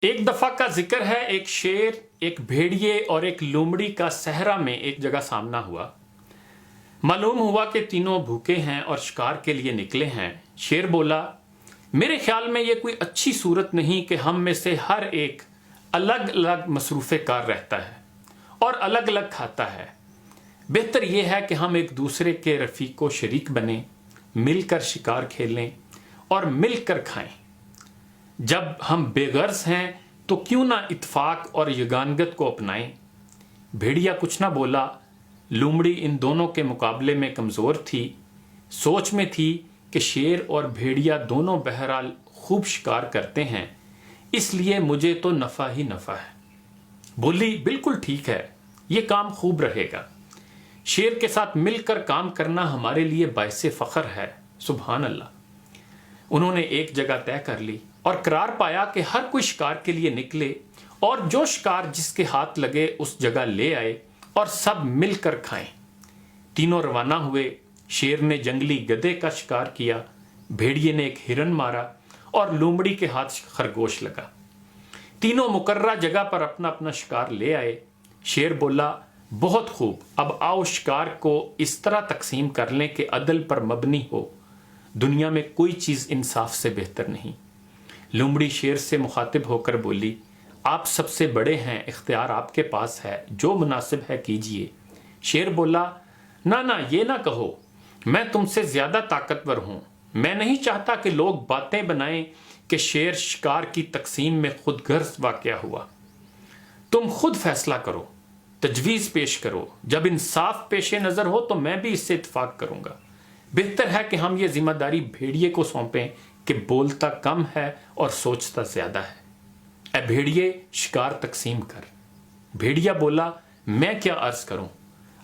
ایک دفعہ کا ذکر ہے، ایک شیر، ایک بھیڑیے اور ایک لومڑی کا صحرا میں ایک جگہ سامنا ہوا۔ معلوم ہوا کہ تینوں بھوکے ہیں اور شکار کے لیے نکلے ہیں۔ شیر بولا، میرے خیال میں یہ کوئی اچھی صورت نہیں کہ ہم میں سے ہر ایک الگ الگ مصروف کار رہتا ہے اور الگ الگ کھاتا ہے۔ بہتر یہ ہے کہ ہم ایک دوسرے کے رفیق و شریک بنیں، مل کر شکار کھیلیں اور مل کر کھائیں۔ جب ہم بے غرض ہیں تو کیوں نہ اتفاق اور یگانگت کو اپنائیں۔ بھیڑیا کچھ نہ بولا۔ لومڑی ان دونوں کے مقابلے میں کمزور تھی، سوچ میں تھی کہ شیر اور بھیڑیا دونوں بہرحال خوب شکار کرتے ہیں، اس لیے مجھے تو نفع ہی نفع ہے۔ بولی، بالکل ٹھیک ہے، یہ کام خوب رہے گا۔ شیر کے ساتھ مل کر کام کرنا ہمارے لیے باعث فخر ہے۔ سبحان اللہ۔ انہوں نے ایک جگہ طے کر لی اور قرار پایا کہ ہر کوئی شکار کے لیے نکلے اور جو شکار جس کے ہاتھ لگے اس جگہ لے آئے اور سب مل کر کھائیں۔ تینوں روانہ ہوئے۔ شیر نے جنگلی گدھے کا شکار کیا، بھیڑیے نے ایک ہرن مارا اور لومڑی کے ہاتھ خرگوش لگا۔ تینوں مقررہ جگہ پر اپنا اپنا شکار لے آئے۔ شیر بولا، بہت خوب، اب آؤ شکار کو اس طرح تقسیم کر لیں کہ عدل پر مبنی ہو۔ دنیا میں کوئی چیز انصاف سے بہتر نہیں۔ لومڑی شیر سے مخاطب ہو کر بولی، آپ سب سے بڑے ہیں، اختیار آپ کے پاس ہے، جو مناسب ہے کیجئے۔ شیر بولا، نہ یہ نہ کہو، میں تم سے زیادہ طاقتور ہوں۔ میں نہیں چاہتا کہ لوگ باتیں بنائیں کہ شیر شکار کی تقسیم میں خود غرض واقع ہوا۔ تم خود فیصلہ کرو، تجویز پیش کرو، جب انصاف پیش نظر ہو تو میں بھی اس سے اتفاق کروں گا۔ بہتر ہے کہ ہم یہ ذمہ داری بھیڑیے کو سونپیں کہ بولتا کم ہے اور سوچتا زیادہ ہے۔ اے بھیڑیے، شکار تقسیم کر۔ بھیڑیا بولا، میں کیا عرض کروں،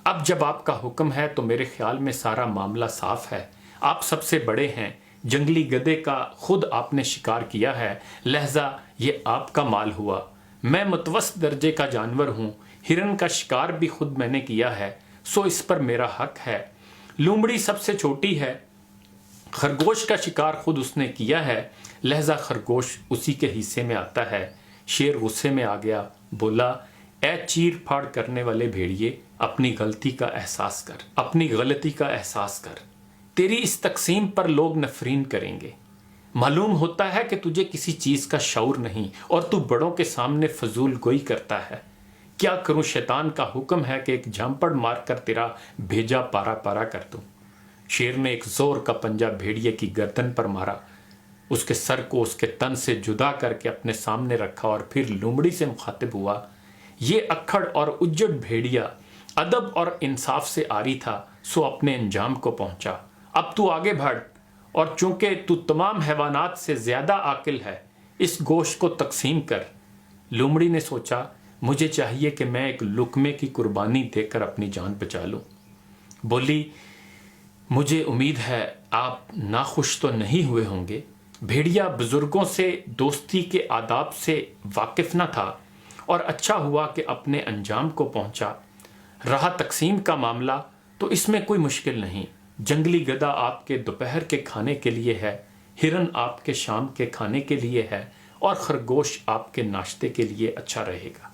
اب جب آپ کا حکم ہے تو میرے خیال میں سارا معاملہ صاف ہے۔ آپ سب سے بڑے ہیں، جنگلی گدھے کا خود آپ نے شکار کیا ہے، لہذا یہ آپ کا مال ہوا۔ میں متوسط درجے کا جانور ہوں، ہرن کا شکار بھی خود میں نے کیا ہے، سو اس پر میرا حق ہے۔ لومڑی سب سے چھوٹی ہے، خرگوش کا شکار خود اس نے کیا ہے، لہذا خرگوش اسی کے حصے میں آتا ہے۔ شیر غصے میں آ گیا، بولا، اے چیر پھاڑ کرنے والے بھیڑیے، اپنی غلطی کا احساس کر، اپنی غلطی کا احساس کر۔ تیری اس تقسیم پر لوگ نفرین کریں گے۔ معلوم ہوتا ہے کہ تجھے کسی چیز کا شعور نہیں اور تو بڑوں کے سامنے فضول گوئی کرتا ہے۔ کیا کروں، شیطان کا حکم ہے کہ ایک جھامپڑ مار کر تیرا بھیجا پارا پارا کر دوں۔ شیر نے ایک زور کا پنجہ بھیڑیے کی گردن پر مارا، اس کے سر کو اس کے تن سے جدا کر کے اپنے سامنے رکھا اور پھر لومڑی سے مخاطب ہوا، یہ اکھڑ اور اجڑ بھیڑیا ادب اور انصاف سے عاری تھا، سو اپنے انجام کو پہنچا۔ اب تو آگے بڑھ، اور چونکہ تو تمام حیوانات سے زیادہ عاقل ہے، اس گوشت کو تقسیم کر۔ لومڑی نے سوچا، مجھے چاہیے کہ میں ایک لقمے کی قربانی دے کر اپنی جان بچا لوں۔ بولی، مجھے امید ہے آپ ناخوش تو نہیں ہوئے ہوں گے۔ بھیڑیا بزرگوں سے دوستی کے آداب سے واقف نہ تھا، اور اچھا ہوا کہ اپنے انجام کو پہنچا۔ رہا تقسیم کا معاملہ تو اس میں کوئی مشکل نہیں۔ جنگلی گدھا آپ کے دوپہر کے کھانے کے لیے ہے، ہرن آپ کے شام کے کھانے کے لیے ہے، اور خرگوش آپ کے ناشتے کے لیے اچھا رہے گا۔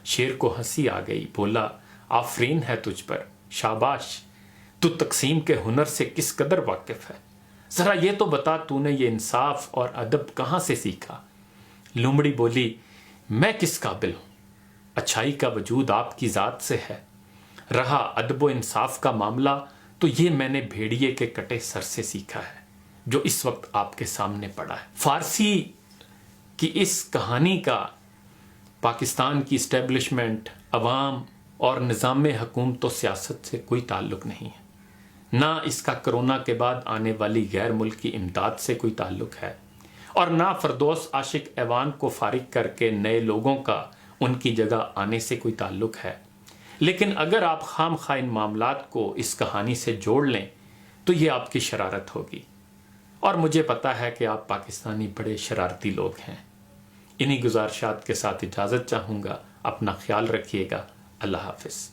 شیر کو ہنسی آ گئی، بولا، آفرین ہے تجھ پر، شاباش، تو تقسیم کے ہنر سے کس قدر واقف ہے۔ ذرا یہ تو بتا، تو نے یہ انصاف اور ادب کہاں سے سیکھا؟ لومڑی بولی، میں کس قابل ہوں، اچھائی کا وجود آپ کی ذات سے ہے۔ رہا ادب و انصاف کا معاملہ تو یہ میں نے بھیڑیے کے کٹے سر سے سیکھا ہے، جو اس وقت آپ کے سامنے پڑا ہے۔ فارسی کی اس کہانی کا پاکستان کی اسٹیبلشمنٹ، عوام اور نظام حکومت و سیاست سے کوئی تعلق نہیں ہے، نہ اس کا کرونا کے بعد آنے والی غیر ملکی امداد سے کوئی تعلق ہے، اور نہ فردوس عاشق ایوان کو فارغ کر کے نئے لوگوں کا ان کی جگہ آنے سے کوئی تعلق ہے۔ لیکن اگر آپ خام خواہ ان معاملات کو اس کہانی سے جوڑ لیں تو یہ آپ کی شرارت ہوگی، اور مجھے پتا ہے کہ آپ پاکستانی بڑے شرارتی لوگ ہیں۔ انہی گزارشات کے ساتھ اجازت چاہوں گا، اپنا خیال رکھیے گا، اللہ حافظ۔